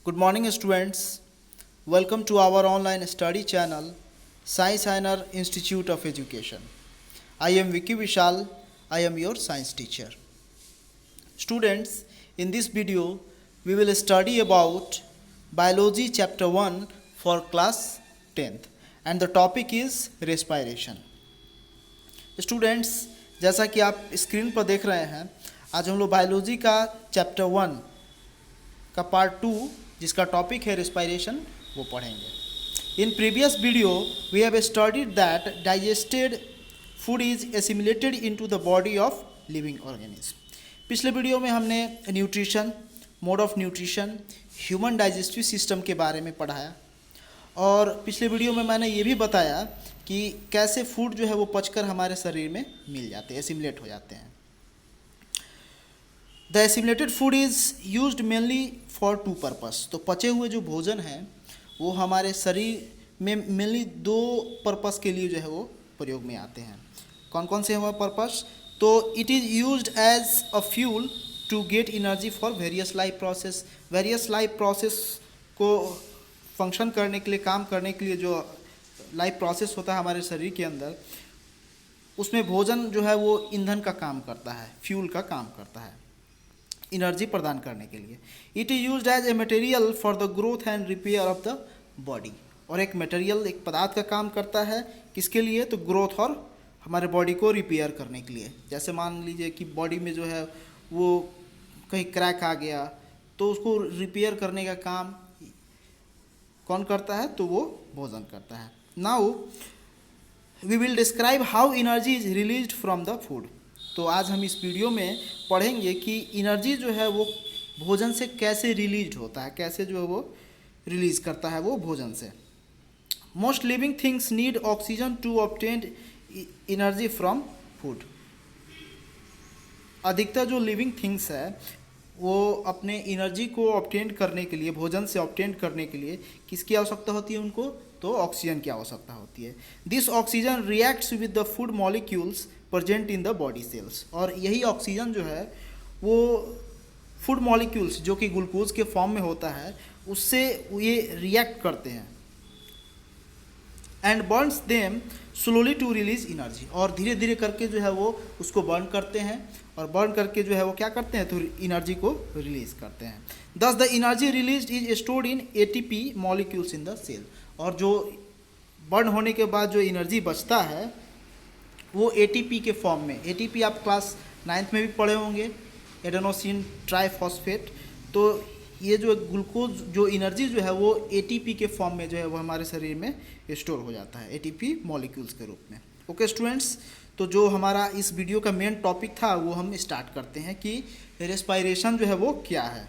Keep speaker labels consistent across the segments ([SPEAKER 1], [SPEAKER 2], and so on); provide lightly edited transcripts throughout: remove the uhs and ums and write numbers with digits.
[SPEAKER 1] Good morning, students. Welcome to our online study channel, Sai Sainer Institute of Education. I am Vicky Vishal. I am your science teacher. Students, in this video, we will study about Biology Chapter 1 for class 10th, and the topic is respiration. Students, जैसा कि आप screen पर देख रहे हैं, आज हम लोग बायोलॉजी का चैप्टर 1 का पार्ट 2 जिसका टॉपिक है रेस्पिरेशन वो पढ़ेंगे। In previous video we have studied that digested food is assimilated into the body of living organism. पिछले वीडियो में हमने nutrition, mode of nutrition, human digestive system के बारे में पढ़ाया और पिछले वीडियो में मैंने ये भी बताया कि कैसे फूड जो है वो पचकर हमारे शरीर में मिल जाते हैं, एसिमिलेट हो जाते हैं। The assimilated food is used mainly for two purpose. तो पचे हुए जो भोजन हैं वो हमारे शरीर में मेनली दो पर्पस के लिए जो है वो प्रयोग में आते हैं। कौन कौन से हैं वो पर्पस? तो it is used as a fuel to get energy for various life process. Various life process को फंक्शन करने के लिए, काम करने के लिए जो लाइफ प्रोसेस होता है हमारे शरीर के अंदर, उसमें भोजन जो है वो ईंधन का काम करता है, फ्यूल का काम करता है, एनर्जी प्रदान करने के लिए। It is used as a material for the growth and repair of the body. और एक मटेरियल, एक पदार्थ का काम करता है किसके लिए? तो ग्रोथ और हमारे बॉडी को रिपेयर करने के लिए। जैसे मान लीजिए कि बॉडी में जो है वो कहीं क्रैक आ गया तो उसको रिपेयर करने का काम कौन करता है? तो वो भोजन करता है। Now we will describe how energy is released from the food. तो आज हम इस वीडियो में पढ़ेंगे कि एनर्जी जो है वो भोजन से कैसे रिलीज होता है, कैसे जो है वो रिलीज करता है वो भोजन से। Most living things need oxygen to obtain energy from food. अधिकतर जो लिविंग थिंग्स है वो अपने एनर्जी को ऑब्टेन करने के लिए, भोजन से ऑब्टेन करने के लिए किसकी आवश्यकता होती है उनको? तो ऑक्सीजन की आवश्यकता होती है। This oxygen reacts with the food molecules present in the body cells. और यही ऑक्सीजन जो है वो फूड मॉलिक्यूल्स जो कि ग्लूकोज के फॉर्म में होता है उससे ये रिएक्ट करते हैं and burns them slowly to release energy. और धीरे धीरे करके जो है वो उसको बर्न करते हैं और बर्न करके जो है वो क्या करते हैं? तो एनर्जी को रिलीज करते हैं। Thus the energy release is stored in ATP molecules in the cell. और जो बर्न होने के बाद जो एनर्जी बचता है वो एटीपी के फॉर्म में, एटीपी आप क्लास 9th में भी पढ़े होंगे, एडेनोसिन ट्राइफॉस्फेट। तो ये जो ग्लूकोज जो एनर्जी जो है वो एटीपी के फॉर्म में जो है वो हमारे शरीर में स्टोर हो जाता है, एटीपी मॉलिक्यूल्स के रूप में। ओके स्टूडेंट्स, तो जो हमारा इस वीडियो का मेन टॉपिक था वो हम स्टार्ट करते हैं कि रेस्पिरेशन जो है वो क्या है।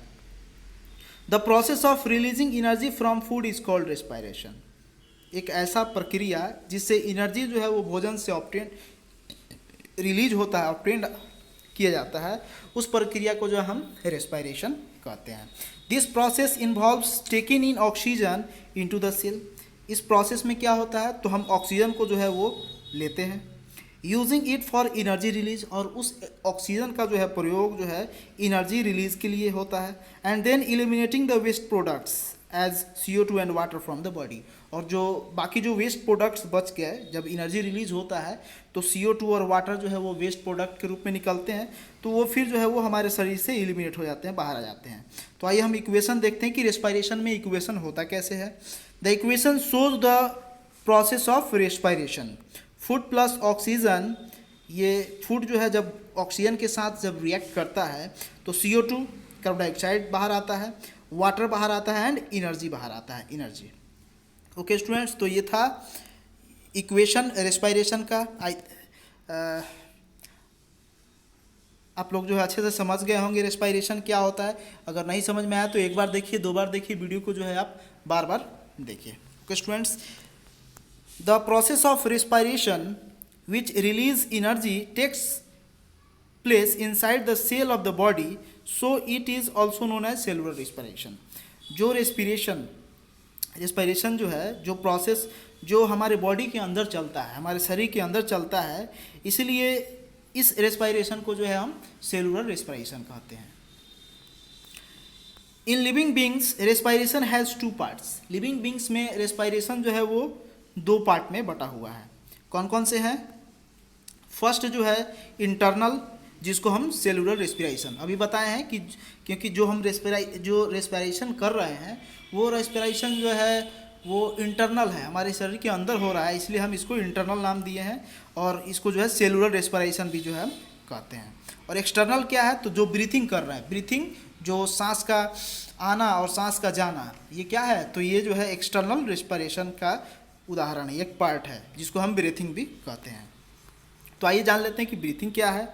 [SPEAKER 1] The process of releasing energy from food is called respiration. एक ऐसा प्रक्रिया जिससे एनर्जी जो है वो भोजन से ऑब्टेन रिलीज होता है, ऑब्टेन किया जाता है, उस प्रक्रिया को जो हम रेस्पिरेशन कहते हैं। This process involves taking in oxygen into the cell. इस प्रोसेस में क्या होता है? तो हम ऑक्सीजन को जो है वो लेते हैं, using it for energy release. और उस ऑक्सीजन का जो है प्रयोग जो है एनर्जी रिलीज के लिए होता है। And then eliminating the waste products as CO2 and water from the body. और जो बाकी जो वेस्ट प्रोडक्ट्स बच गए, जब एनर्जी रिलीज होता है तो CO2 और वाटर जो है वो वेस्ट प्रोडक्ट के रूप में निकलते हैं, तो वो फिर जो है वो हमारे शरीर से एलिमिनेट हो जाते हैं, बाहर आ जाते हैं। तो आइए हम इक्वेशन देखते हैं कि रेस्पिरेशन में इक्वेशन होता कैसे है। The equation shows the process of respiration. Food plus oxygen, ये फूड जो है जब ऑक्सीजन के साथ जब रिएक्ट करता है तो CO2 कार्बन डाइऑक्साइड बाहर आता है, वाटर बाहर आता है एंड एनर्जी बाहर आता है, एनर्जी। ओके स्टूडेंट्स, तो ये था इक्वेशन रेस्पिरेशन का। आप लोग जो है अच्छे से समझ गए होंगे रेस्पिरेशन क्या होता है। अगर नहीं समझ में आया तो एक बार देखिए, 2 बार देखिए, वीडियो को जो है आप बार बार देखिए। Okay students, the process of respiration which release energy takes place inside the cell of the body, so it is also known as cellular respiration. जो रेस्पिरेशन जो है, जो प्रोसेस जो हमारे बॉडी के अंदर चलता है, हमारे शरीर के अंदर चलता है, इसलिए इस रेस्पिरेशन को जो है हम सेलुलर रेस्पिरेशन कहते हैं। In living beings respiration has two parts. Living beings में रेस्पायरेशन जो है वो दो पार्ट में बटा हुआ है। कौन कौन से हैं? फर्स्ट जो है इंटरनल, जिसको हम सेलुलर रेस्पिरेशन अभी बताए हैं कि क्योंकि जो हम रेस्पिरेशन कर रहे हैं वो रेस्पिरेशन जो है वो इंटरनल है, हमारे शरीर के अंदर हो रहा है, इसलिए हम इसको इंटरनल नाम दिए हैं और इसको जो है सेलुलर रेस्पिरेशन भी जो है हम कहते हैं। और एक्सटर्नल क्या है? तो जो ब्रीथिंग कर रहा है, ब्रीथिंग जो सांस का आना और सांस का जाना, ये क्या है? तो ये जो है एक्सटर्नल रेस्पिरेशन का उदाहरण है, एक पार्ट है जिसको हम ब्रीथिंग भी कहते हैं। तो आइए जान लेते हैं कि ब्रीथिंग क्या है।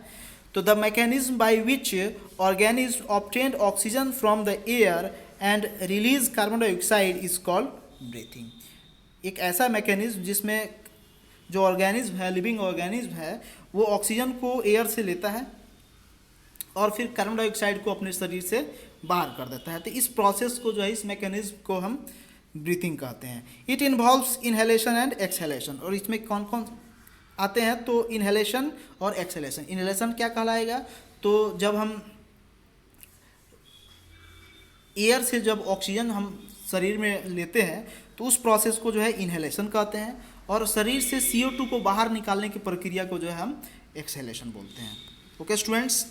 [SPEAKER 1] तो the mechanism by which organism obtain oxygen from the air and release carbon dioxide is called breathing. एक ऐसा मैकेनिज्म जिसमें जो ऑर्गेनिज्म है, लिविंग ऑर्गेनिज्म है, वो ऑक्सीजन को एयर से लेता है और फिर कार्बन डाइऑक्साइड को अपने शरीर से बाहर कर देता है। तो इस प्रोसेस को जो है, इस मैकेनिज्म को हम ब्रीथिंग कहते हैं। It involves inhalation and exhalation. और इसमें कौन कौन आते हैं? तो इनहेलेशन और एक्सहेलेशन। इनहेलेशन क्या कहलाएगा? तो जब हम एयर से जब ऑक्सीजन हम शरीर में लेते हैं तो उस प्रोसेस को जो है इनहेलेशन कहते हैं, और शरीर से CO2 को बाहर निकालने की प्रक्रिया को जो है हम एक्सहेलेशन बोलते हैं। ओके स्टूडेंट्स,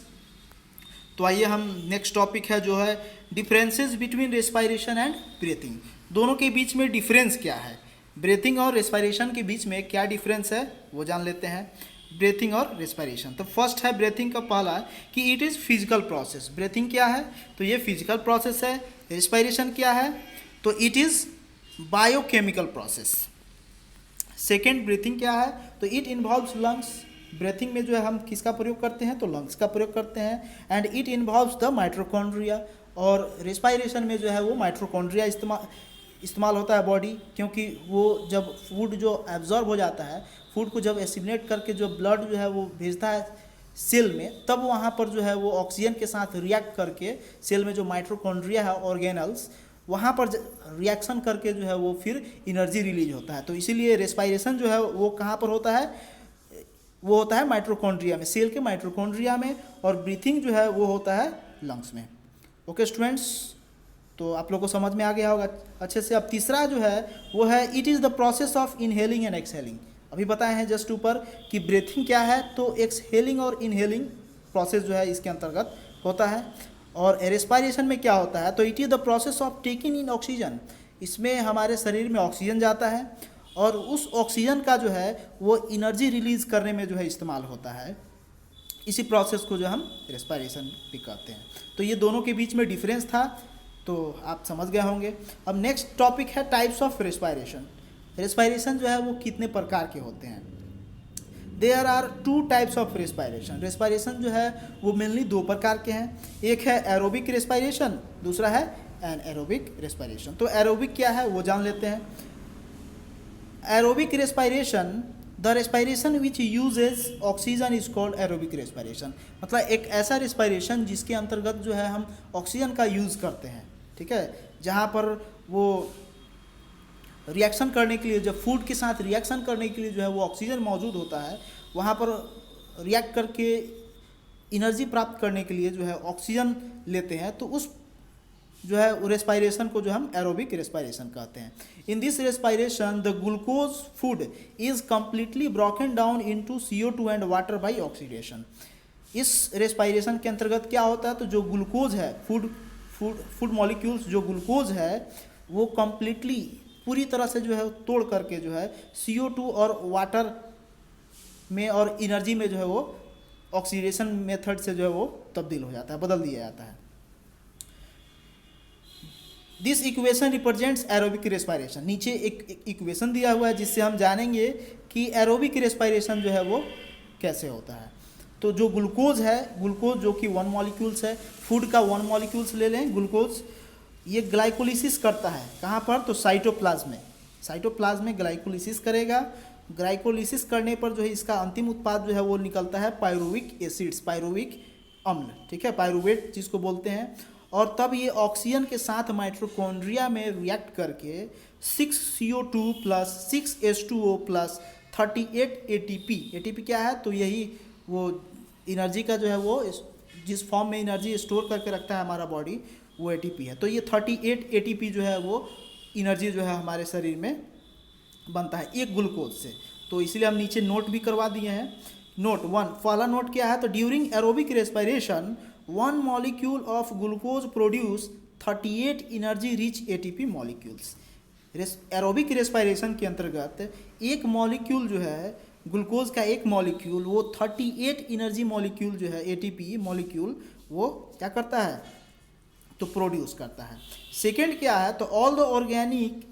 [SPEAKER 1] तो आइए हम नेक्स्ट टॉपिक है जो है differences between respiration and breathing. दोनों के बीच में डिफरेंस क्या है? ब्रीथिंग और रेस्पिरेशन के बीच में क्या डिफरेंस है वो जान लेते हैं। ब्रीथिंग और रेस्पिरेशन, तो फर्स्ट है ब्रीथिंग का पहला कि it is physical process. Breathing क्या है? तो ये फिजिकल प्रोसेस है। रेस्पिरेशन क्या है? तो it is biochemical process. Second breathing क्या है? तो इट इन्वॉल्व्स लंग्स। ब्रीथिंग में जो है हम किसका प्रयोग करते हैं? तो लंग्स का प्रयोग करते हैं। And it involves the mitochondria. और रेस्पिरेशन में जो है वो माइट्रोकॉन्ड्रिया इस्तेमाल होता है बॉडी, क्योंकि वो जब फूड जो एब्जॉर्ब हो जाता है, फूड को जब एसिमिलेट करके जो ब्लड जो है वो भेजता है सेल में, तब वहाँ पर जो है वो ऑक्सीजन के साथ रिएक्ट करके सेल में जो माइट्रोकॉन्ड्रिया है, ऑर्गेनल्स, वहाँ पर रिएक्शन करके जो है वो फिर एनर्जी रिलीज होता है। तो इसीलिए रेस्पिरेशन जो है वो कहाँ पर होता है? वो होता है माइट्रोकॉन्ड्रिया में, सेल के माइट्रोकॉन्ड्रिया में, और ब्रीथिंग जो है वो होता है लंग्स में। ओके स्टूडेंट्स, तो आप लोगों को समझ में आ गया होगा अच्छे से। अब तीसरा जो है वो है it is the process of inhaling and exhaling. अभी बताए हैं जस्ट ऊपर कि ब्रीथिंग क्या है, तो एक्सहेलिंग और इनहेलिंग प्रोसेस जो है इसके अंतर्गत होता है। और रेस्पिरेशन में क्या होता है? तो it is the process of taking in oxygen. इसमें हमारे शरीर में ऑक्सीजन जाता है और उस ऑक्सीजन का जो है वो एनर्जी रिलीज करने में जो है इस्तेमाल होता है। इसी प्रोसेस को जो हम रेस्पिरेशन भी कहते हैं। तो ये दोनों के बीच में डिफरेंस था, तो आप समझ गए होंगे। अब नेक्स्ट टॉपिक है टाइप्स ऑफ रेस्पिरेशन। रेस्पिरेशन जो है वो कितने प्रकार के होते हैं? There are 2 types of respiration. Respiration जो है वो मेनली 2 प्रकार के हैं। एक है एरोबिक रेस्पिरेशन, दूसरा है एनएरोबिक रेस्पिरेशन। तो एरोबिक क्या है वो जान लेते हैं। Aerobic respiration, the respiration which uses oxygen is called aerobic respiration. मतलब एक ऐसा रेस्पिरेशन जिसके अंतर्गत जो है हम ऑक्सीजन का यूज़ करते हैं, ठीक है, जहाँ पर वो रिएक्शन करने के लिए, जब फूड के साथ रिएक्शन करने के लिए जो है वो ऑक्सीजन मौजूद होता है, वहाँ पर रिएक्ट करके एनर्जी प्राप्त करने के लिए जो है ऑक्सीजन लेते हैं, तो उस जो है रेस्पिरेशन को जो हम एरोबिक रेस्पिरेशन कहते हैं। In this respiration the glucose food is completely broken down into CO2 and water bye oxidation. इस रेस्पिरेशन के अंतर्गत क्या होता है? तो जो ग्लूकोज है, फूड मॉलिक्यूल्स जो ग्लूकोज है वो कम्प्लीटली पूरी तरह से जो है तोड़ करके जो है CO2 और वाटर में और एनर्जी में जो है वो ऑक्सीडेशन मेथड से जो है वो तब्दील हो जाता है, बदल दिया जाता है। This equation represents aerobic respiration. नीचे एक इक्वेशन दिया हुआ है जिससे हम जानेंगे कि एरोबिक रेस्पिरेशन जो है वो कैसे होता है। तो जो ग्लूकोज है, ग्लूकोज जो कि 1 मॉलिक्यूल्स है, फूड का 1 मॉलिक्यूल्स ले लें ग्लूकोज, ये ग्लाइकोलिसिस करता है कहाँ पर? तो साइटोप्लाज्म में। साइटोप्लाज्म में ग्लाइकोलिसिस करेगा। ग्लाइकोलिसिस करने पर जो है इसका अंतिम उत्पाद जो है वो निकलता है पायरुविक एसिड्स, पायरुविक अम्ल, ठीक है, पायरुवेट जिसको बोलते हैं। और तब ये ऑक्सीजन के साथ माइट्रोकॉन्ड्रिया में रिएक्ट करके 6CO2 plus 6H2O plus 38 ATP, ATP क्या है? तो यही वो एनर्जी का जो है वो जिस फॉर्म में एनर्जी स्टोर करके रखता है हमारा बॉडी, वो एटीपी है। तो ये 38 एटीपी जो है वो एनर्जी जो है हमारे शरीर में बनता है एक ग्लूकोज से। तो इसलिए हम नीचे नोट भी करवा दिए हैं। नोट 1, पहला नोट क्या है, तो during aerobic respiration 1 molecule of glucose produce 38 energy rich ATP molecules. Aerobic respiration के अंतर्गत एक मॉलिक्यूल जो है ग्लूकोज का, एक मॉलिक्यूल वो 38 एनर्जी मॉलिक्यूल जो है एटीपी मॉलिक्यूल वो क्या करता है, तो प्रोड्यूस करता है। सेकेंड क्या है, तो all the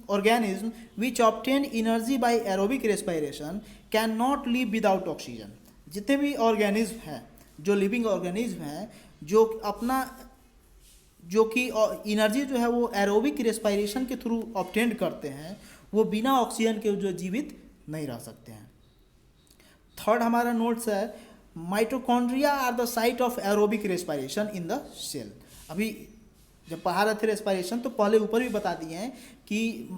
[SPEAKER 1] organism which obtain energy bye aerobic respiration can not live without oxygen. जितने भी ऑर्गेनिज्म हैं, जो लिविंग ऑर्गेनिज्म हैं, जो कि एनर्जी जो है वो एरोबिक रेस्पिरेशन के थ्रू ऑब्टेन करते हैं, वो बिना ऑक्सीजन के जो जीवित नहीं रह सकते हैं। थर्ड हमारा नोट्स है, mitochondria are the site of aerobic respiration in the cell. अभी जब पढ़ा रहे थे रेस्पिरेशन तो पहले ऊपर भी बता दिए हैं कि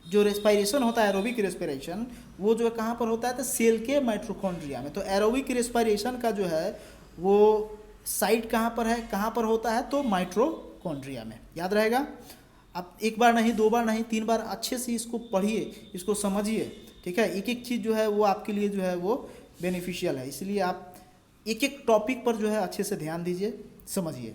[SPEAKER 1] जो रेस्पिरेशन होता है एरोबिक रेस्पिरेशन, वो जो है कहाँ पर होता है, तो सेल के माइटोकॉन्ड्रिया में। तो एरोबिक रेस्पिरेशन का जो है वो साइट कहाँ पर है, कहाँ पर होता है, तो माइटोकॉन्ड्रिया में। याद रहेगा। आप एक बार नहीं, 2 बार नहीं, 3 बार अच्छे से इसको पढ़िए, इसको समझिए, ठीक है। एक एक चीज़ जो है वो आपके लिए जो है वो बेनिफिशियल है, इसलिए आप एक एक टॉपिक पर जो है अच्छे से ध्यान दीजिए, समझिए।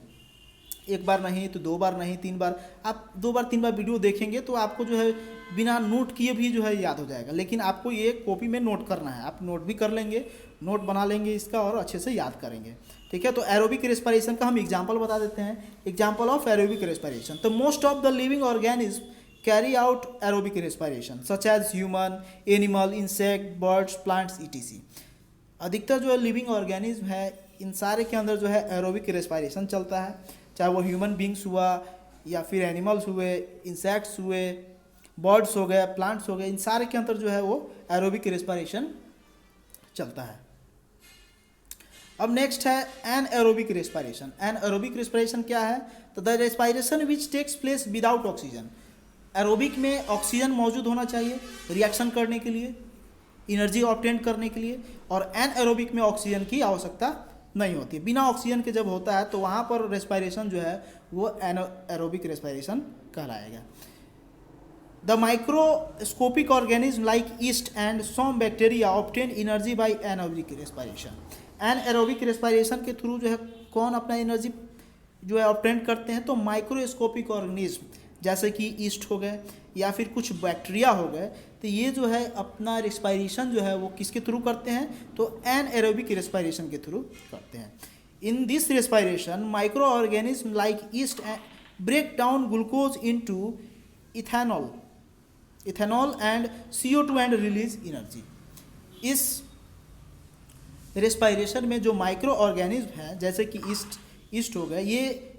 [SPEAKER 1] एक बार नहीं तो 2 बार नहीं, 3 बार, आप 2 बार 3 बार वीडियो देखेंगे तो आपको जो है बिना नोट किए भी जो है याद हो जाएगा। लेकिन आपको ये कॉपी में नोट करना है, आप नोट भी कर लेंगे, नोट बना लेंगे इसका और अच्छे से याद करेंगे, ठीक है। तो एरोबिक रेस्पिरेशन का हम एग्जाम्पल बता देते हैं। एग्जाम्पल ऑफ एरोबिक रेस्पिरेशन, तो most of the living organism carry out aerobic respiration such as human, animal, insect, birds, plants etc। अधिकतर जो लिविंग ऑर्गेनिज्म है इन सारे के अंदर जो है एरोबिक रेस्पिरेशन चलता है, चाहे वो ह्यूमन बींग्स हुआ या फिर एनिमल्स हुए, इंसेक्ट्स हुए, बर्ड्स हो गए, प्लांट्स हो गए, इन सारे के अंदर जो है वो एरोबिक रेस्पिरेशन चलता है। अब नेक्स्ट है anaerobic respiration. Anaerobic respiration क्या है, तो the respiration which takes place without oxygen. Aerobic में ऑक्सीजन मौजूद होना चाहिए रिएक्शन करने के लिए, एनर्जी ऑब्टेन करने के लिए, और एन एरोबिक में ऑक्सीजन की आवश्यकता नहीं होती। बिना ऑक्सीजन के जब होता है तो वहाँ पर रेस्पिरेशन जो है वो एरोबिक रेस्पिरेशन कहलाएगा। The microscopic organism like yeast and some bacteria obtain energy by anaerobic respiration. Anaerobic respiration के थ्रू जो है कौन अपना एनर्जी जो है ऑब्टेन करते हैं, तो माइक्रोस्कोपिक ऑर्गेनिज्म जैसे कि ईस्ट हो गए या फिर कुछ बैक्टीरिया हो गए, तो ये जो है अपना रेस्पिरेशन जो है वो किसके थ्रू करते हैं, तो एनारोबिक रेस्पिरेशन के थ्रू करते हैं। In this respiration micro organism like yeast break down glucose into ethanol and CO2 and release energy. इस रेस्पिरेशन में जो माइक्रो ऑर्गेनिज्म हैं जैसे कि ईस्ट हो गए, ये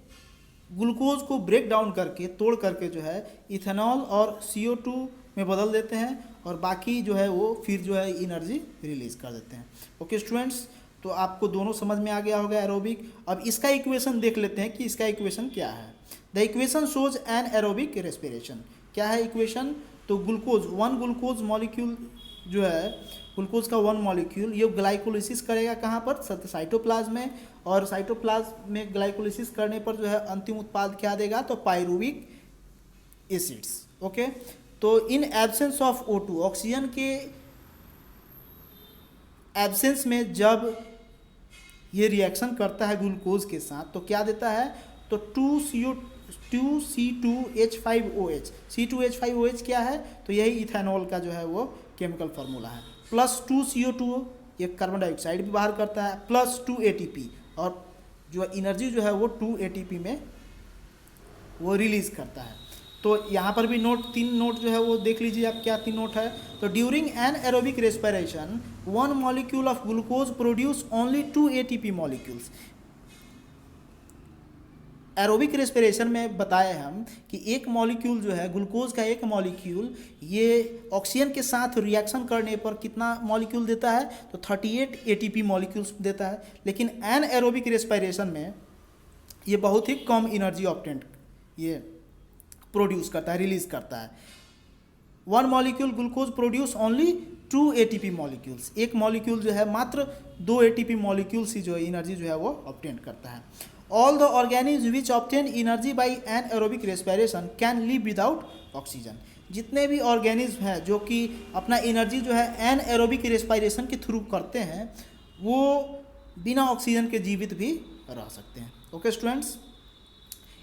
[SPEAKER 1] ग्लूकोज को ब्रेक डाउन करके, तोड़ करके जो है इथेनॉल और CO2 में बदल देते हैं और बाकी जो है वो फिर जो है एनर्जी रिलीज कर देते हैं। ओके स्टूडेंट्स, तो आपको दोनों समझ में आ गया होगा एरोबिक। अब इसका इक्वेशन देख लेते हैं कि इसका इक्वेशन क्या है। The equation shows N aerobic respiration. क्या है इक्वेशन, तो ग्लूकोज, 1 ग्लूकोज मॉलिक्यूल जो है, ग्लूकोज का 1 मॉलिक्यूल ये ग्लाइकोलिसिस करेगा कहाँ पर, साइटोप्लाज्म में, और साइटोप्लाज्म में ग्लाइकोलिसिस करने पर जो है अंतिम उत्पाद क्या देगा, तो पायरुविक एसिड्स। ओके, तो in absence of O2, oxygen के एब्सेंस में जब ये रिएक्शन करता है ग्लूकोज के साथ तो क्या देता है, तो 2C2H5OH। C2H5OH क्या है, तो यही इथेनॉल का जो है वो केमिकल फार्मूला है, प्लस 2CO2 ये कार्बन डाइऑक्साइड भी बाहर करता है, प्लस 2 ATP, और जो एनर्जी जो है वो 2 ATP में वो रिलीज करता है। तो यहाँ पर भी 3 नोट जो है वो देख लीजिए आप, क्या 3 नोट है, तो during an aerobic respiration 1 molecule of glucose produce only 2 ATP molecules. Aerobic respiration में बताए हम कि एक मॉलिक्यूल जो है ग्लूकोज का, एक मॉलिक्यूल ये ऑक्सीजन के साथ रिएक्शन करने पर कितना मॉलिक्यूल देता है, तो 38 ATP मॉलिक्यूल्स देता है। लेकिन एन एरोबिक रेस्पिरेशन में ये बहुत ही कम एनर्जी ऑब्टेन ये प्रोड्यूस करता है, रिलीज करता है। 1 molecule glucose produce only 2 ATP molecules. एक मॉलिक्यूल जो है मात्र 2 ATP मॉलिक्यूल्स ही जो है एनर्जी जो है वो ऑब्टेन करता है। All the organism which obtain energy by anaerobic respiration can live without oxygen. जितने भी ऑर्गेनिज्म हैं जो कि अपना एनर्जी जो है एनाएरोबिक रेस्पिरेशन के थ्रू करते हैं, वो बिना ऑक्सीजन के जीवित भी रह सकते हैं। Okay students,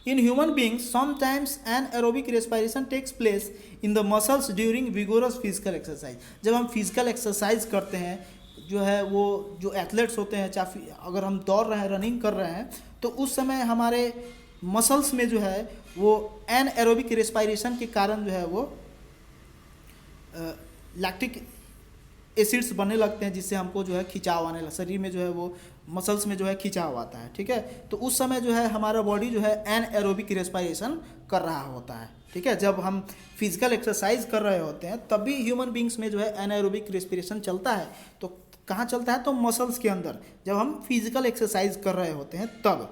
[SPEAKER 1] in human beings sometimes anaerobic respiration takes place in the muscles during vigorous physical exercise. जब हम फिजिकल एक्सरसाइज करते हैं, जो है वो जो एथलेट्स होते हैं, चाहे अगर हम दौड़ रहे हैं, रनिंग कर रहे हैं, तो उस समय हमारे मसल्स में जो है वो एनाएरोबिक रेस्पिरेशन के कारण जो है वो लैक्टिक एसिड्स बनने लगते हैं, जिससे हमको जो है खिंचाव आने लगता है, शरीर में जो है वो मसल्स में जो है खिंचाव आता है। ठीक है, तो उस समय जो है हमारा बॉडी जो है एनाएरोबिक रेस्पिरेशन कर रहा होता है। ठीक है, जब हम फिजिकल एक्सरसाइज कर रहे होते हैं तब भी ह्यूमन बींग्स में जो है एनाएरोबिक रेस्पिरेशन चलता है। तो कहाँ चलता है? तो मसल्स के अंदर, जब हम फिजिकल एक्सरसाइज कर रहे होते हैं तब।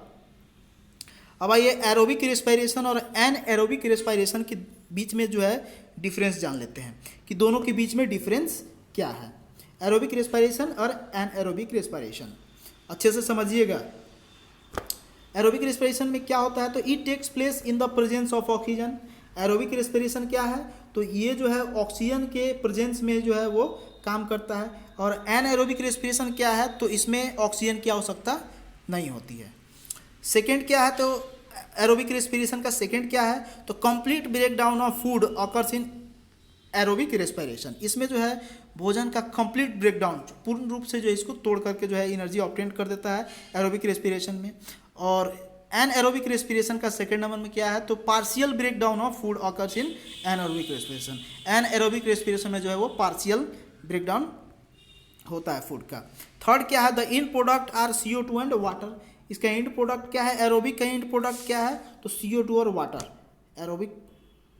[SPEAKER 1] अब आइए एरोबिक रेस्पिरेशन और एनाएरोबिक रेस्पिरेशन के बीच में जो है डिफरेंस जान लेते हैं कि दोनों के बीच में डिफरेंस क्या है। एरोबिक रेस्पिरेशन और एनाएरोबिक रेस्पिरेशन अच्छे से समझिएगा। एरोबिक रेस्पिरेशन में क्या होता है? तो it takes place in the presence of oxygen. Aerobic respiration क्या है? तो ये जो है ऑक्सीजन के प्रेजेंस में जो है वो काम करता है। और एनाएरोबिक रेस्पिरेशन क्या है? तो इसमें ऑक्सीजन की आवश्यकता नहीं होती है। सेकेंड क्या है? तो एरोबिक रेस्पिरेशन का सेकेंड क्या है? तो complete break down of food occurs in aerobic respiration. इसमें जो है भोजन का कंप्लीट ब्रेकडाउन, पूर्ण रूप से जो है इसको तोड़ करके जो है एनर्जी ऑब्टेन कर देता है एरोबिक रेस्पिरेशन में। और एनाएरोबिक रेस्पिरेशन का सेकेंड नंबर में क्या है? तो partial breakdown of food occurs in anaerobic respiration. Anaerobic respiration में जो है वो पार्शियल ब्रेकडाउन होता है फूड का। थर्ड क्या है? The end product are CO2 and water. इसका एंड प्रोडक्ट क्या है? एरोबिक का एंड प्रोडक्ट क्या है? तो CO2 और वाटर। एरोबिक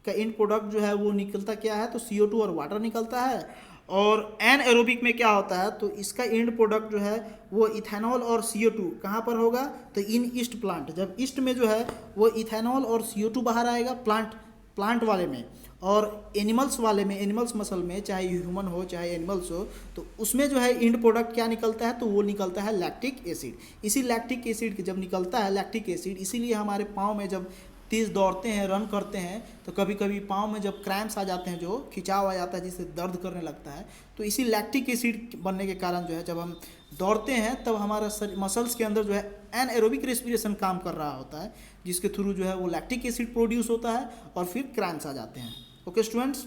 [SPEAKER 1] का एंड प्रोडक्ट जो है वो निकलता क्या है? तो CO2 और वाटर निकलता है। और एनाएरोबिक में क्या होता है? तो इसका एंड प्रोडक्ट जो है वो इथेनॉल और CO2 कहाँ पर होगा? तो इन ईस्ट प्लांट। जब ईस्ट में जो है वो इथेनॉल और CO2 बाहर आएगा प्लांट वाले में, और एनिमल्स वाले में, एनिमल्स मसल में, चाहे ह्यूमन हो चाहे एनिमल्स हो, तो उसमें जो है एंड प्रोडक्ट क्या निकलता है? तो वो निकलता है लैक्टिक एसिड। इसी लैक्टिक एसिड जब निकलता है लैक्टिक एसिड, इसीलिए हमारे पाँव में जब तेज़ दौड़ते हैं, रन करते हैं, तो कभी कभी पाँव में जब क्रैम्प्स आ जाते हैं, जो खिंचाव आ जाता है जिससे दर्द करने लगता है, तो इसी लैक्टिक एसिड बनने के कारण जो है जब हम दौड़ते हैं तब हमारा मसल्स के अंदर जो है एनाएरोबिक रेस्पिरेशन काम कर रहा होता है, जिसके थ्रू जो है वो लैक्टिक एसिड प्रोड्यूस होता है और फिर क्रैम्प्स आ जाते हैं। Okay students,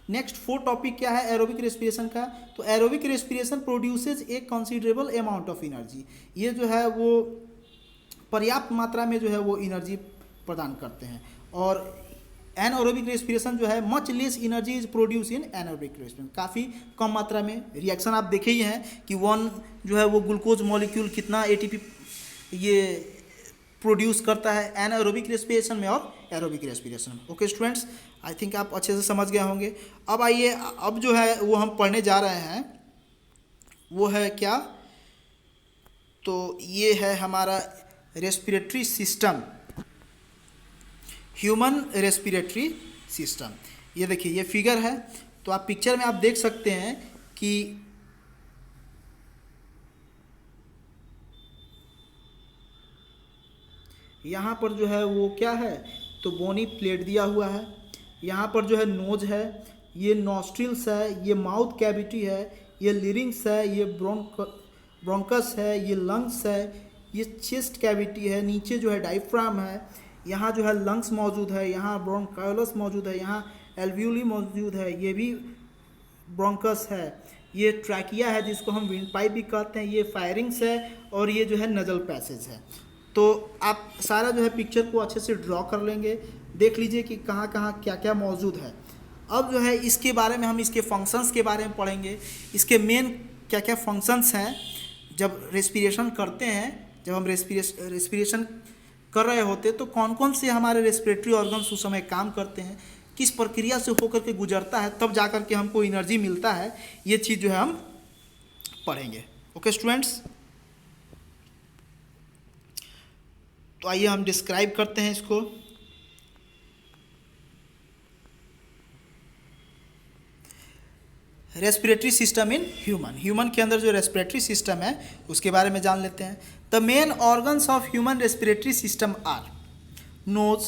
[SPEAKER 1] next fourth topic क्या है एरोबिक रेस्पिरेशन का? तो aerobic respiration produces A considerable amount of energy. ये जो है वो पर्याप्त मात्रा में जो है वो एनर्जी प्रदान करते हैं। और एनाएरोबिक रेस्पिरेशन जो है much less energy is produce in anaerobic respiration. काफ़ी कम मात्रा में रिएक्शन आप देखे ही हैं कि वन जो है वो ग्लूकोज मॉलिक्यूल कितना ATP ये प्रोड्यूस करता है एनाएरोबिक रेस्पिरेशन में और एरोबिक रेस्पिरेशन में। ओके स्टूडेंट्स, आई थिंक आप अच्छे से समझ गए होंगे। अब आइए, अब जो है वो हम पढ़ने जा रहे हैं वो है क्या? तो ये है हमारा respiratory system, human respiratory system. ये देखिए, ये फिगर है, तो आप पिक्चर में आप देख सकते हैं कि यहाँ पर जो है वो क्या है? तो बोनी प्लेट दिया हुआ है। यहाँ पर जो है नोज है, ये नॉस्ट्रिल्स है, ये माउथ कैविटी है, ये लिरिंग्स है, ये ब्रोंकस है, ये लंग्स है, ये चेस्ट कैविटी है, नीचे जो है डायफ्राम है, यहाँ जो है लंग्स मौजूद है, यहाँ ब्रोंकायोलस मौजूद है, यहाँ एल्वियोली मौजूद है, ये भी ब्रोंकस है, ये ट्रैकिया है जिसको हम विंड पाइप भी कहते हैं, ये फायरिंग्स है, और ये जो है नजल पैसेज है। तो आप सारा जो है पिक्चर को अच्छे से ड्रॉ कर लेंगे, देख लीजिए कि कहाँ कहाँ क्या क्या मौजूद है। अब जो है इसके बारे में हम इसके फंक्शंस के बारे में पढ़ेंगे। इसके मेन क्या क्या फंक्शंस हैं जब रेस्पिरेशन करते हैं, जब हम रेस्पिरेशन कर रहे होते तो कौन कौन से हमारे रेस्पिरेटरी ऑर्गन्स उस समय काम करते हैं, किस प्रक्रिया से होकर के गुजरता है, तब जा कर के हमको एनर्जी मिलता है। ये चीज़ जो है हम पढ़ेंगे। ओके स्टूडेंट्स, तो आइए हम डिस्क्राइब करते हैं इसको। रेस्पिरेटरी सिस्टम इन ह्यूमन के अंदर जो रेस्पिरेटरी सिस्टम है उसके बारे में जान लेते हैं। The main organs of human respiratory system are knows,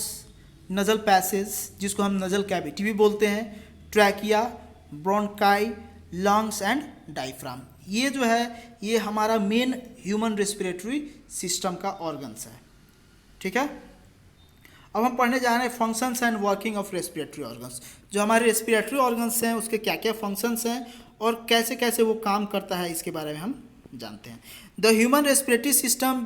[SPEAKER 1] nasal passage जिसको हम नजल कैविटी भी बोलते हैं, trachea, bronchi, lungs and diaphragm. ये जो है ये हमारा मेन ह्यूमन रेस्पिरेटरी सिस्टम का ऑर्गन्स है। ठीक है, अब हम पढ़ने जा रहे हैं functions and working of respiratory organs. जो हमारे रेस्पिरेटरी ऑर्गन्स हैं उसके क्या क्या फंक्शंस हैं और कैसे कैसे वो काम करता है इसके बारे में हम जानते हैं। The human respiratory system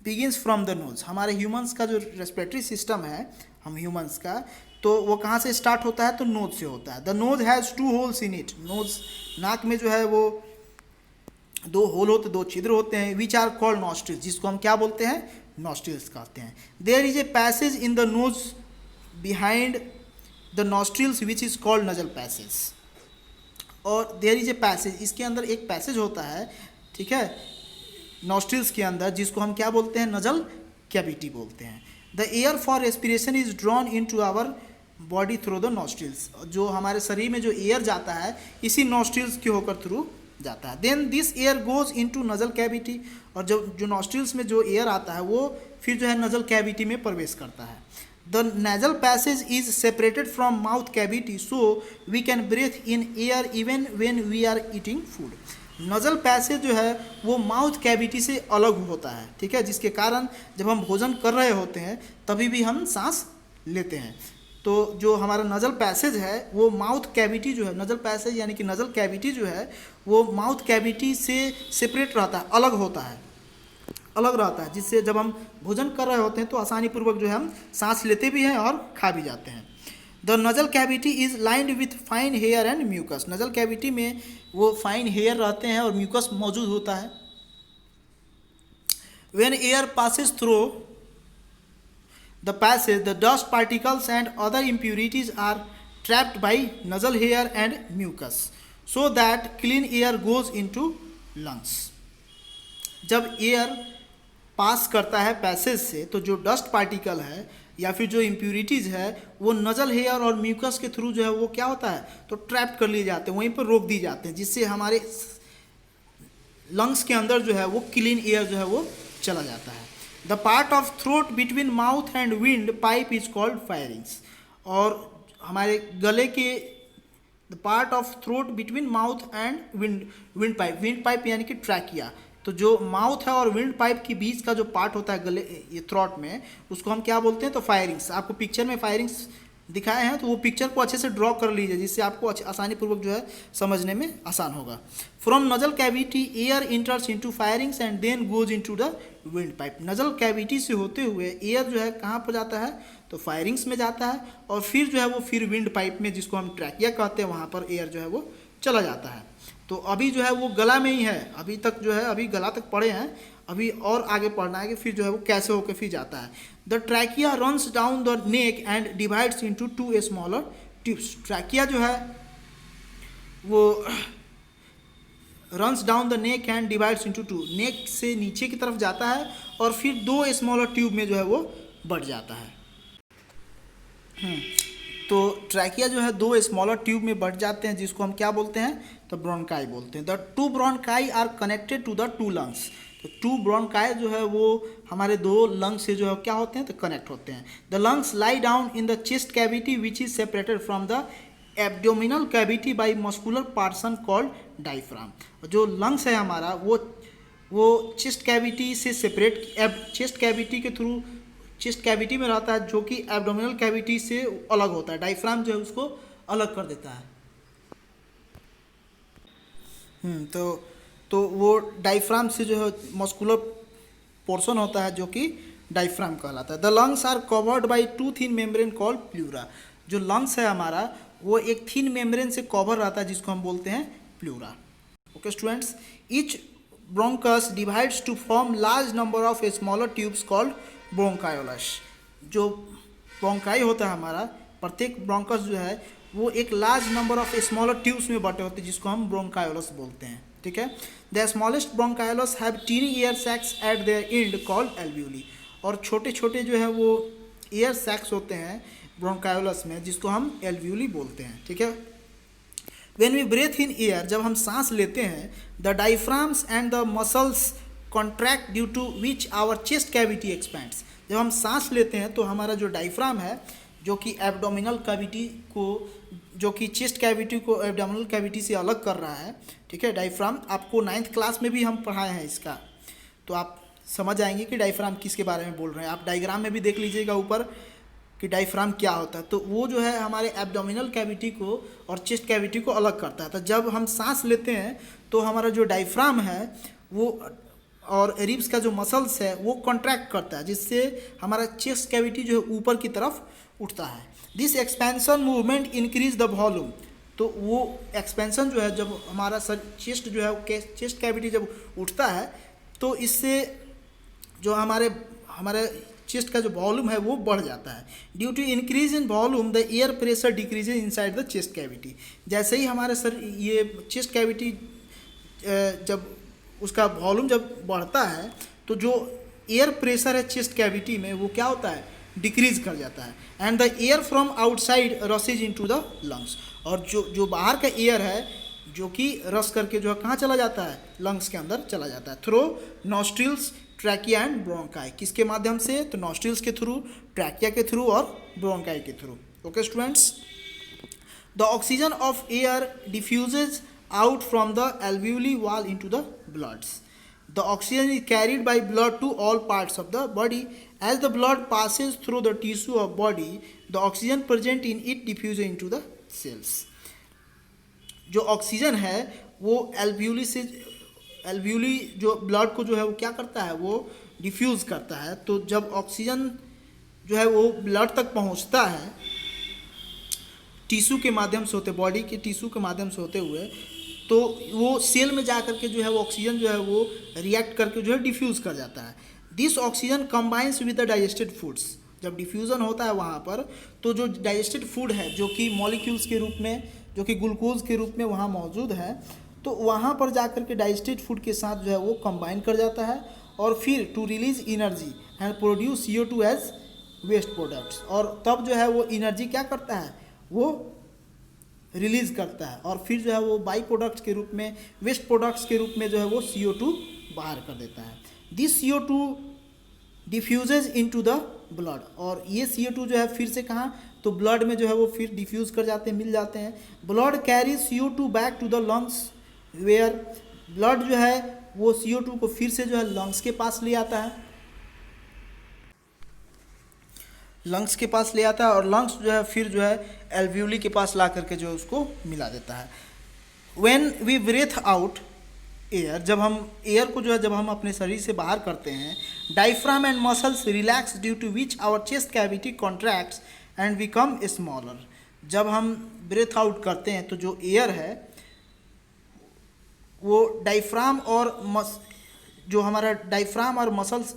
[SPEAKER 1] begins from the nose. हमारे ह्यूमंस का जो रेस्पिरेटरी सिस्टम है हम ह्यूमंस का, तो वो कहाँ से स्टार्ट होता है, तो नोज से होता है। The nose has 2 holes in it. Nose, नाक में जो है वो 2 होल होते, 2 छिद्र होते हैं, विच आर कॉल्ड नॉस्ट्रिल्स, जिसको हम क्या बोलते हैं, नॉस्ट्रिल्स कहते हैं। There is a passage in the nose behind the nostrils which is called nasal passage. और देयर इज ए पैसेज, इसके अंदर एक पैसेज होता है, ठीक है, नॉस्ट्रिल्स के अंदर, जिसको हम क्या बोलते हैं, नजल कैविटी बोलते हैं। The air for respiration is drawn into our body through the nostrils. जो हमारे शरीर में जो एयर जाता है इसी नॉस्ट्रिल्स के होकर थ्रू जाता है। Then this air goes into nasal cavity, और जो नॉस्ट्रिल्स में जो एयर आता है वो फिर जो है नजल कैविटी में प्रवेश करता है। The nasal passage is separated from mouth cavity so we can breathe in air even when we are eating food. Nasal passage जो है वो माउथ कैविटी से अलग होता है, ठीक है, जिसके कारण जब हम भोजन कर रहे होते हैं तभी भी हम सांस लेते हैं। तो जो हमारा नजल पैसेज है वो माउथ कैविटी जो है, नजल पैसेज यानी कि नजल कैविटी जो है वो माउथ कैविटी से सेपरेट रहता है, अलग होता है, अलग रहता है, जिससे जब हम भोजन कर रहे होते हैं तो आसानी पूर्वक जो है हम सांस लेते भी हैं और खा भी जाते हैं। The nasal cavity is lined with fine hair and mucus. Nasal cavity में वो फाइन हेयर रहते हैं और म्यूकस मौजूद होता है। When air Passage through the passage, the dust particles and other impurities are trapped by nasal hair and mucus so that clean air goes into lungs. जब air pass करता है passage से तो जो डस्ट पार्टिकल है या फिर जो इम्प्यूरिटीज़ है वो नजल हेयर और म्यूकस के थ्रू जो है वो क्या होता है, तो ट्रैप कर लिए जाते हैं, वहीं पर रोक दिए जाते हैं, जिससे हमारे लंग्स के अंदर जो है वो क्लीन एयर जो है वो चला जाता है। The part of throat between mouth and wind pipe is called firings. और हमारे गले के the part of throat between mouth and wind pipe यानी कि ट्रैकिया। तो जो माउथ है और विंड पाइप के बीच का जो पार्ट होता है गले, ये थ्रोट में, उसको हम क्या बोलते हैं, तो फायरिंग्स। आपको पिक्चर में फायरिंग्स दिखाए हैं तो वो पिक्चर को अच्छे से ड्रॉ कर लीजिए, जिससे आपको आसानी पूर्वक जो है समझने में आसान होगा। From nasal cavity air enters into pharynx and then goes into the windpipe. Nasal cavity से होते हुए एयर जो है कहाँ पर जाता है, तो फायरिंग्स में जाता है, और फिर जो है वो फिर विंड पाइप में, जिसको हम ट्रैकिया कहते हैं, वहाँ पर एयर जो है वो चला जाता है। तो अभी जो है वो गला में ही है, अभी तक जो है अभी गला तक पढ़े हैं, अभी और आगे पढ़ना है कि फिर जो है वो कैसे होकर फिर जाता है। The trachea runs down the neck and divides into 2 smaller tubes. Trachea जो है वो runs down the neck and divides into 2, नेक से नीचे की तरफ जाता है और फिर 2 स्मॉलर ट्यूब में जो है वो बढ़ जाता है। तो ट्रैकिया जो है 2 स्मॉलर ट्यूब में बढ़ जाते हैं, जिसको हम क्या बोलते हैं, तो ब्रोंकाई बोलते हैं। The 2 bronchi are connected to the 2 lungs. तो 2 ब्रोंकाई जो है वो हमारे 2 लंग्स से जो है क्या होते हैं, तो कनेक्ट होते हैं। The lungs lie down in the chest cavity which is separated from the abdominal cavity by muscular partition called diaphragm. जो लंग्स है हमारा वो चेस्ट कैविटी से सेपरेट, चेस्ट कैविटी के थ्रू चेस्ट कैविटी में रहता है, जो कि एब्डोमिनल कैविटी से अलग होता है। डायफ्राम जो है उसको अलग कर देता है। तो वो डायफ्राम से जो है मस्कुलर पोर्शन होता है जो कि डायफ्राम कहलाता है। The lungs are covered by 2 thin membrane called pleura. जो लंग्स है हमारा वो एक थिन मेम्ब्रेन से कवर रहता है, जिसको हम बोलते हैं pleura. Okay students, each bronchus divides to form large number of smaller tubes called bronchioles. जो ब्रोंकाई होता है हमारा, प्रत्येक ब्रोंकस जो है वो एक large number of smaller tubes में बटे होते हैं, जिसको हम ब्रोंकायोलस बोलते हैं, ठीक है। The smallest bronchioles have tiny air sacs at their end called alveoli. और छोटे छोटे जो है वो एयर सैक्स होते हैं ब्रोंकायोलस में, जिसको हम एल्व्यूली बोलते हैं, ठीक है। When we breathe in air, जब हम सांस लेते हैं, the diaphragms and the muscles contract due to which our chest cavity expands. जब हम सांस लेते हैं तो हमारा जो डायफ्राम है, जो कि एब्डोमिनल कैविटी को, जो कि चेस्ट कैविटी को एब्डोमिनल कैविटी से अलग कर रहा है, ठीक है। डायफ्राम आपको 9th क्लास में भी हम पढ़ाए हैं इसका, तो आप समझ आएंगे कि डायफ्राम किसके बारे में बोल रहे हैं। आप डायग्राम में भी देख लीजिएगा ऊपर कि डायफ्राम क्या होता है। तो वो जो है हमारे एब्डोमिनल कैविटी को और चेस्ट कैविटी को अलग करता है। तो जब हम सांस लेते हैं तो हमारा जो डायफ्राम है वो और रिब्स का जो मसल्स है वो कॉन्ट्रैक्ट करता है, जिससे हमारा चेस्ट कैविटी जो है ऊपर की तरफ उठता है। This expansion movement increase the volume. तो वो एक्सपेंशन जो है, जब हमारा चेस्ट जो है, चेस्ट कैविटी जब उठता है तो इससे जो हमारे चेस्ट का जो वॉल्यूम है वो बढ़ जाता है। Due to increase in volume the air pressure decreases inside the chest cavity. जैसे ही हमारे ये चेस्ट कैविटी जब उसका वॉल्यूम जब बढ़ता है तो जो एयर प्रेशर है चेस्ट कैविटी में वो क्या होता है, डिक्रीज कर जाता है। And the air from outside rushes into the lungs. और जो बाहर का एयर है जो कि रस करके जो है कहाँ चला जाता है, लंग्स के अंदर चला जाता है, through nostrils, trachea and bronchi. किसके माध्यम से, तो नॉस्ट्रिल्स के थ्रू, ट्रैकिया के थ्रू और ब्रोंकाई के through. Okay students, the oxygen of air diffuses out from the alveoli wall into the bloods. The oxygen is carried by blood to all parts of the body. As the blood passes through the tissue of body, the oxygen present in it diffuses into the cells. जो oxygen है वो alveoli जो blood को जो है वो क्या करता है, वो डिफ्यूज़ करता है। तो जब ऑक्सीजन जो है वो ब्लड तक पहुंचता है टिश्यू के माध्यम से होते, बॉडी के टिश्यू के माध्यम से होते हुए, तो वो सेल में जा करके जो है वो ऑक्सीजन जो है वो रिएक्ट करके जो है डिफ्यूज़ कर जाता है। This oxygen combines with the digested foods. जब डिफ्यूज़न होता है वहाँ पर तो जो डाइजेस्टेड फूड है जो कि मॉलिक्यूल्स के रूप में, जो कि ग्लूकोज के रूप में वहाँ मौजूद है, तो वहाँ पर जा कर के डाइजेस्टेड फूड के साथ जो है वो कंबाइन कर जाता है और फिर to release energy and produce CO2 as waste products. और तब जो है वो एनर्जी क्या करता है, वो रिलीज़ करता है और फिर जो है वो बाई प्रोडक्ट्स के रूप में, वेस्ट प्रोडक्ट्स के रूप में जो है वो CO2 बाहर कर देता है। This CO2 diffuses into the blood. और ये CO2 जो है फिर से कहाँ, तो ब्लड में जो है वो फिर डिफ्यूज़ कर जाते हैं, मिल जाते हैं। Blood carry CO2 back to the lungs where. Blood जो है वो CO2 को फिर से जो है लंग्स के पास ले आता है, लंग्स के पास ले आता है और लंग्स जो है फिर जो है एल्वियोली के पास ला करके जो है उसको मिला देता है। When we breathe out air, जब हम एयर को जो है जब हम अपने शरीर से बाहर करते हैं, diaphragm and muscles relax due to which our chest cavity contracts and become smaller. जब हम ब्रेथ आउट करते हैं तो जो एयर है वो डायफ्राम और जो हमारा डायफ्राम और मसल्स,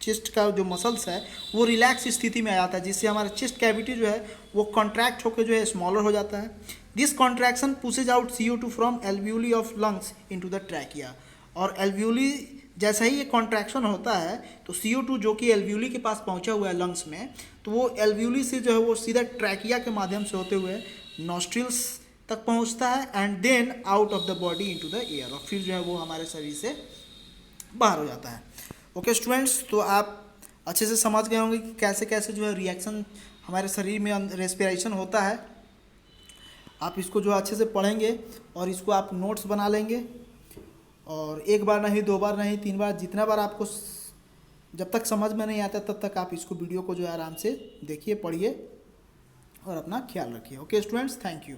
[SPEAKER 1] चेस्ट का जो मसल्स है वो रिलैक्स स्थिति में आ जाता है, जिससे हमारा चेस्ट कैविटी जो है वो कॉन्ट्रैक्ट होकर जो है स्मॉलर हो जाता है। This contraction pushes out CO2 from alveoli of lungs into the trachea. और एल्वियोली जैसा ही ये कॉन्ट्रैक्शन होता है तो CO2 जो कि एल्वियोली के पास पहुंचा हुआ है लंग्स में, तो वो एल्वियोली से जो है वो सीधा ट्रैकिया के माध्यम से होते हुए नॉस्ट्रिल्स तक पहुंचता है and then out of the body into the air. और फिर जो है वो हमारे शरीर से बाहर हो जाता है। ओके स्टूडेंट्स, तो आप अच्छे से समझ गए होंगे कि कैसे कैसे जो है रिएक्शन हमारे शरीर में रेस्पिरेशन होता है। आप इसको जो अच्छे से पढ़ेंगे और इसको आप नोट्स बना लेंगे और एक बार नहीं, 2 बार नहीं, 3 बार, जितना बार आपको जब तक समझ में नहीं आता तब तक आप इसको वीडियो को जो है आराम से देखिए, पढ़िए और अपना ख्याल रखिए। Okay students, thank you.